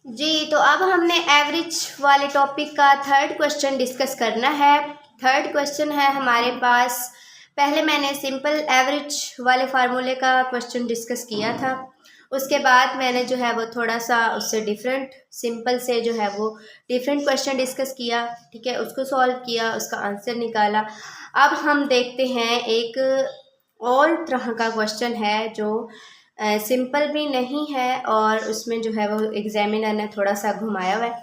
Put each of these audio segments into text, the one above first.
जी, तो अब हमने एवरेज वाले टॉपिक का थर्ड क्वेश्चन डिस्कस करना है। थर्ड क्वेश्चन है हमारे पास, पहले मैंने सिंपल एवरेज वाले फार्मूले का क्वेश्चन डिस्कस किया था, उसके बाद मैंने जो है वो थोड़ा सा उससे डिफरेंट, सिंपल से जो है वो डिफरेंट क्वेश्चन डिस्कस किया, ठीक है, उसको सॉल्व किया, उसका आंसर निकाला। अब हम देखते हैं एक और तरह का क्वेश्चन है जो सिंपल भी नहीं है और उसमें जो है वो एग्जामिनर ने थोड़ा सा घुमाया हुआ है।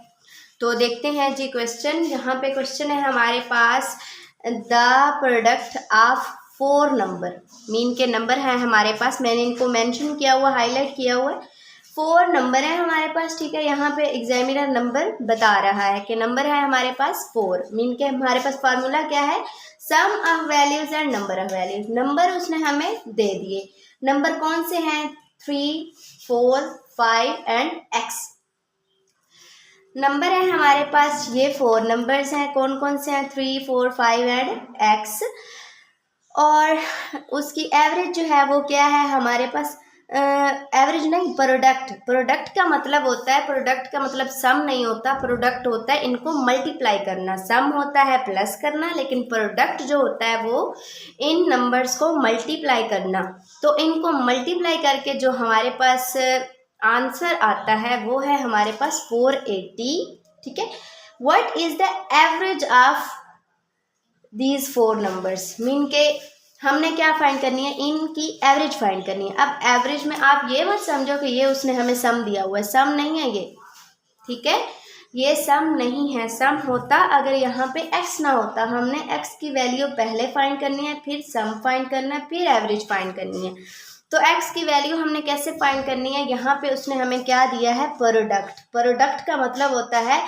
तो देखते हैं जी क्वेश्चन। यहाँ पे क्वेश्चन है हमारे पास, the product of 4 number, mean के नंबर हैं हमारे पास, मैंने इनको मेंशन किया हुआ, हाईलाइट किया हुआ है। 4 नंबर है हमारे पास, ठीक है। यहाँ पे एग्जामिनर नंबर बता रहा है कि नंबर है हमारे पास 4, मीन के हमारे पास फार्मूला क्या है, sum of values and number of values. Number उसने हमें दे दिए, नंबर कौन से हैं, 3, 4, 5 एंड x। नंबर है हमारे पास, ये 4 नंबर्स हैं, कौन कौन से हैं, 3, 4, 5 एंड x। और उसकी एवरेज जो है वो क्या है हमारे पास, एवरेज नहीं, प्रोडक्ट। प्रोडक्ट का मतलब होता है, प्रोडक्ट का मतलब सम नहीं होता, प्रोडक्ट होता है इनको मल्टीप्लाई करना। सम होता है प्लस करना, लेकिन प्रोडक्ट जो होता है वो इन नंबर्स को मल्टीप्लाई करना। तो इनको मल्टीप्लाई करके जो हमारे पास आंसर आता है वो है हमारे पास 480, ठीक है। What is the average of these 4 numbers, mean के हमने क्या फाइंड करनी है, इनकी एवरेज फाइंड करनी है। अब एवरेज में आप ये मत समझो कि ये उसने हमें सम दिया हुआ है, सम नहीं है ये, ठीक है, ये सम नहीं है। सम होता अगर यहाँ पे x ना होता, हमने x की वैल्यू पहले फाइंड करनी है, फिर सम फाइंड करना है, फिर एवरेज फाइंड करनी है। तो x की वैल्यू हमने कैसे फाइंड करनी है, यहाँ पे उसने हमें क्या दिया है, प्रोडक्ट। प्रोडक्ट का मतलब होता है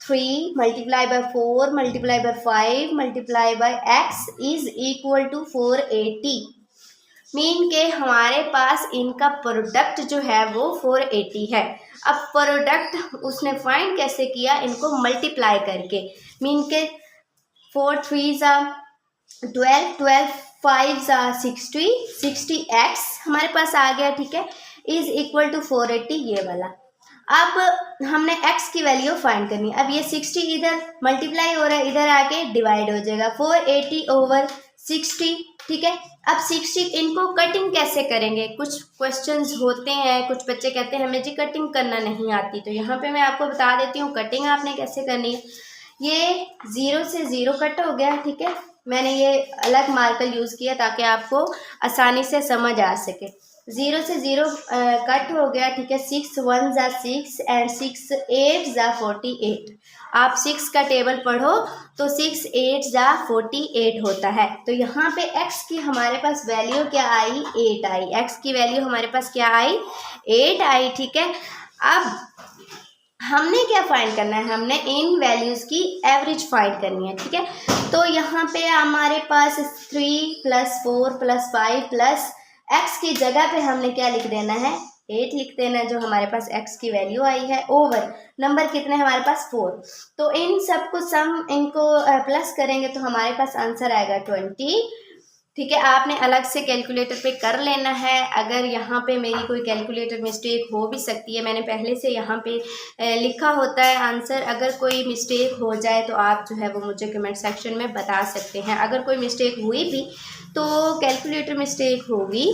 3 multiply by 4 multiply by 5 multiply by x is equal to 480। Mean के हमारे पास इनका प्रोडक्ट जो है वो 480 है। अब प्रोडक्ट उसने फाइंड कैसे किया, इनको मल्टीप्लाई करके, मीन के 4 3 ज़ा 12, 12 5 ज़ा 60, 60x हमारे पास आ गया, ठीक है, इज इक्वल टू 480 ये वाला। अब हमने x की वैल्यू फाइंड करनी है। अब ये 60 इधर मल्टीप्लाई हो रहा है, इधर आके डिवाइड हो जाएगा, 480 ओवर 60, ठीक है। अब 60 इनको कटिंग कैसे करेंगे, कुछ क्वेश्चंस होते हैं, कुछ बच्चे कहते हैं हमें जी कटिंग करना नहीं आती, तो यहाँ पे मैं आपको बता देती हूँ कटिंग आपने कैसे करनी है। ये 0 से 0 कट हो गया, ठीक है, मैंने ये अलग मार्कर यूज़ किया ताकि आपको आसानी से समझ आ सके। 0 से 0 कट हो गया, ठीक है। 6 1 ज़ा 6 एंड 6 8 ज़ा 48। आप 6 का टेबल पढ़ो तो 6 8 ज़ा 48 होता है। तो यहाँ पे x की हमारे पास वैल्यू क्या आई, 8 आई। x की वैल्यू हमारे पास क्या आई, 8 आई, ठीक है। अब हमने क्या फाइंड करना है, हमने इन वैल्यूज़ की एवरेज फाइंड करनी है, ठीक है। तो यहाँ पे हमारे पास 3 + 4 + 5 + x की जगह पे हमने क्या लिख देना है, 8 लिख देना है, जो हमारे पास x की वैल्यू आई है, ओवर नंबर कितने हमारे पास 4। तो इन सबको सम इनको प्लस करेंगे तो हमारे पास आंसर आएगा 20, ठीक है। आपने अलग से कैलकुलेटर पे कर लेना है, अगर यहाँ पे मेरी कोई कैलकुलेटर मिस्टेक हो भी सकती है, मैंने पहले से यहाँ पे लिखा होता है आंसर, अगर कोई मिस्टेक हो जाए तो आप जो है वो मुझे कमेंट सेक्शन में बता सकते हैं। अगर कोई मिस्टेक हुई भी तो कैलकुलेटर मिस्टेक होगी,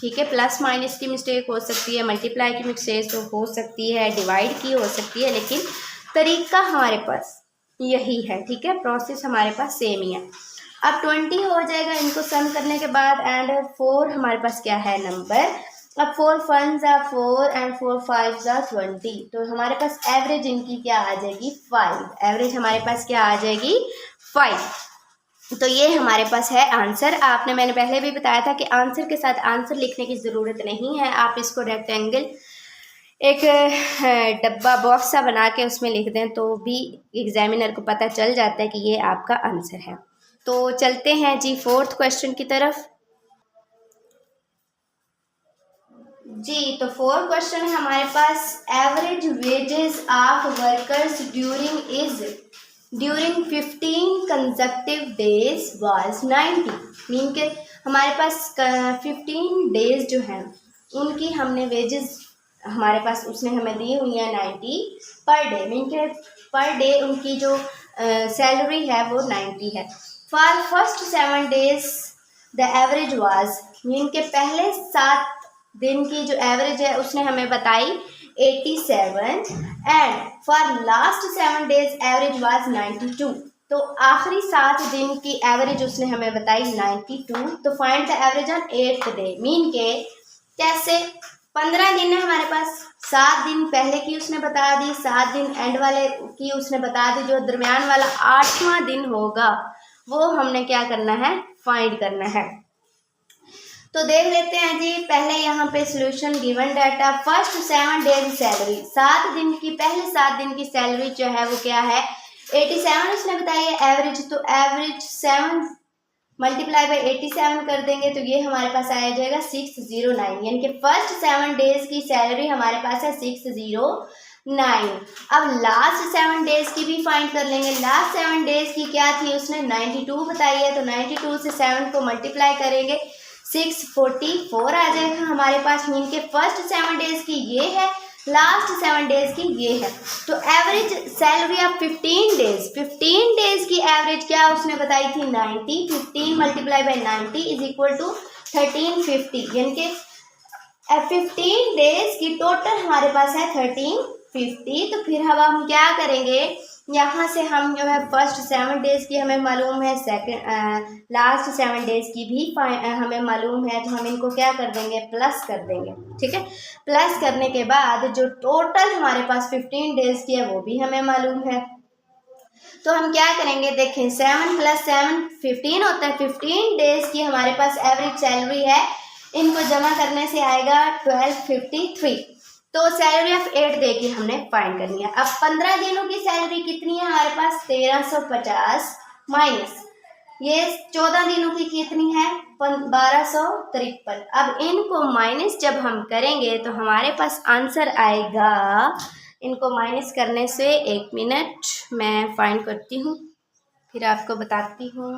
ठीक है, प्लस माइनस की मिस्टेक हो सकती है, मल्टीप्लाई की मिस्टेक हो सकती है, डिवाइड की हो सकती है, लेकिन तरीका हमारे पास यही है, ठीक है, प्रोसेस हमारे पास सेम ही है। अब 20 हो जाएगा इनको सम करने के बाद, एंड 4 हमारे पास क्या है नंबर। अब 4 1 ज़ा 4 एंड 4 5 ज़ा 20, तो हमारे पास एवरेज इनकी क्या आ जाएगी, 5। एवरेज हमारे पास क्या आ जाएगी, 5। तो ये हमारे पास है आंसर। आपने, मैंने पहले भी बताया था कि आंसर के साथ आंसर लिखने की ज़रूरत नहीं है, आप इसको रेक्टेंगल एक डब्बा बॉक्स सा बना के उसमें लिख दें तो भी एग्जामिनर को पता चल जाता है कि ये आपका आंसर है। तो चलते हैं जी 4th क्वेश्चन की तरफ। जी, तो 4th क्वेश्चन है हमारे पास, average wages of workers during 15 consecutive days was 90। Mean के हमारे पास 15 डेज जो हैं उनकी हमने वेजेस हमारे पास उसने हमें दी हुई है 90 पर डे, मीन के पर डे उनकी जो सैलरी है वो 90 है। For first 7 days the average was, mean के पहले 7 दिन की जो एवरेज है उसने हमें बताई 87 and for last 7 days average was 92। तो आखिरी 7 दिन की एवरेज उसने हमें बताई 92। तो find the average on 8th day, mean के कैसे 15 दिन है हमारे पास, 7 दिन पहले की उसने बता दी, 7 दिन एंड वाले की उसने बता दी, जो दरमियान वाला 8वां दिन होगा वो हमने क्या करना है, फाइंड करना है। तो देख लेते हैं जी, पहले यहाँ पे solution given data, first 7 days salary, 7 दिन की, पहले 7 दिन की सैलरी जो है वो क्या है 87 उसने बताई है एवरेज। तो एवरेज 7 मल्टीप्लाई बाई 87 कर देंगे तो ये हमारे पास आया जाएगा 609, यानी कि फर्स्ट 7 डेज की सैलरी हमारे पास है 609। अब लास्ट 7 डेज की भी फाइंड कर लेंगे। लास्ट 7 डेज की क्या थी, उसने 92 बताई है, तो 92 से 7 को मल्टीप्लाई करेंगे 644 आ जाएगा हमारे पास, मीन के फर्स्ट 7 डेज की ये है, लास्ट 7 डेज की ये है। तो एवरेज सैलरी ऑफ 15 डेज की एवरेज क्या उसने बताई थी 90, 15 multiply by 90 is equal to 1350, यानी कि 15 डेज की टोटल हमारे पास है 1350। तो फिर हम क्या करेंगे, यहाँ से हम जो है फर्स्ट 7 डेज की हमें मालूम है, सेकंड लास्ट 7 डेज की भी हमें मालूम है, तो हम इनको क्या कर देंगे, प्लस कर देंगे। ठीक है, प्लस करने के बाद जो टोटल हमारे पास 15 डेज की है वो भी हमें मालूम है। तो हम क्या करेंगे, देखें 7 + 7 15 होता है, 15 डेज की हमारे पास एवरेज सैलरी है, इनको जमा करने से आएगा 1253। तो सैलरी ऑफ 8 डे की हमने फाइंड करनी है। अब 15 दिनों की सैलरी कितनी है हमारे पास 1350 माइनस ये 14 दिनों की कितनी है 1253। अब इनको माइनस जब हम करेंगे तो हमारे पास आंसर आएगा, इनको माइनस करने से 1 मिनट मैं फाइंड करती हूँ फिर आपको बताती हूँ।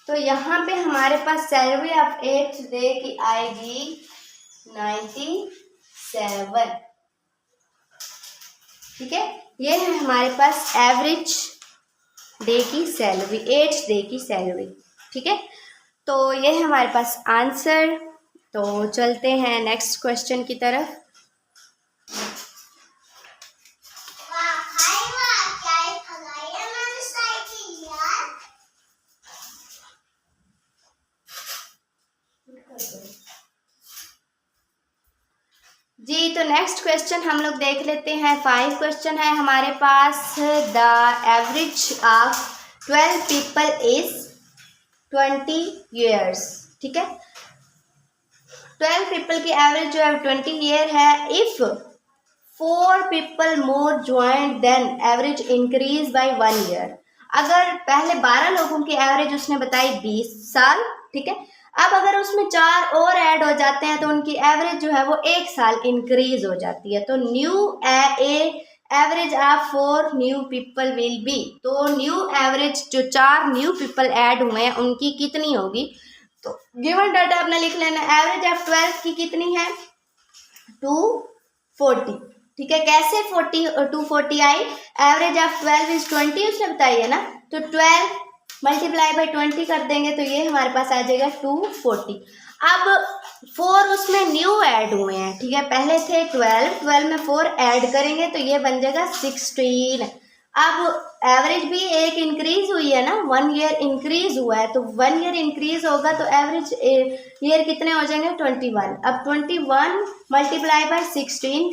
तो यहाँ पे हमारे पास सैलरी ऑफ 8th डे की आएगी 97। ठीक है, ये है हमारे पास एवरेज डे की सैलरी, 8th डे की सैलरी। ठीक है, तो ये है हमारे पास आंसर। तो चलते हैं नेक्स्ट क्वेश्चन की तरफ। जी, तो नेक्स्ट क्वेश्चन हम लोग देख लेते हैं। 5 क्वेश्चन है हमारे पास। The average of 12 people is 20 years. ठीक है, 12 पीपल की एवरेज जो है 20 ईयर है। If 4 people more join then average increase by 1 year. अगर पहले 12 लोगों की एवरेज उसने बताई 20 साल। ठीक है, अब अगर उसमें 4 और ऐड हो जाते हैं तो उनकी एवरेज जो है वो 1 साल इंक्रीज हो जाती है। तो new average of 4 new people will be. तो न्यू एवरेज जो 4 न्यू पीपल ऐड हुए हैं उनकी कितनी होगी। तो गिवन डाटा आपने लिख लेना। एवरेज ऑफ 12 की कितनी है 240। ठीक है, कैसे 240 आई, एवरेज ऑफ 12 इज 20 उसने बताई है ना, तो 12 मल्टीप्लाई बाई 20 कर देंगे तो ये हमारे पास आ जाएगा 240। अब 4 उसमें न्यू ऐड हुए हैं। ठीक है, पहले थे 12 में 4 ऐड करेंगे तो ये बन जाएगा 16। अब एवरेज भी एक इंक्रीज हुई है ना, 1 ईयर इंक्रीज हुआ है, तो 1 ईयर इंक्रीज होगा तो एवरेज ईयर कितने हो जाएंगे 21। अब 21 मल्टीप्लाई बाई 16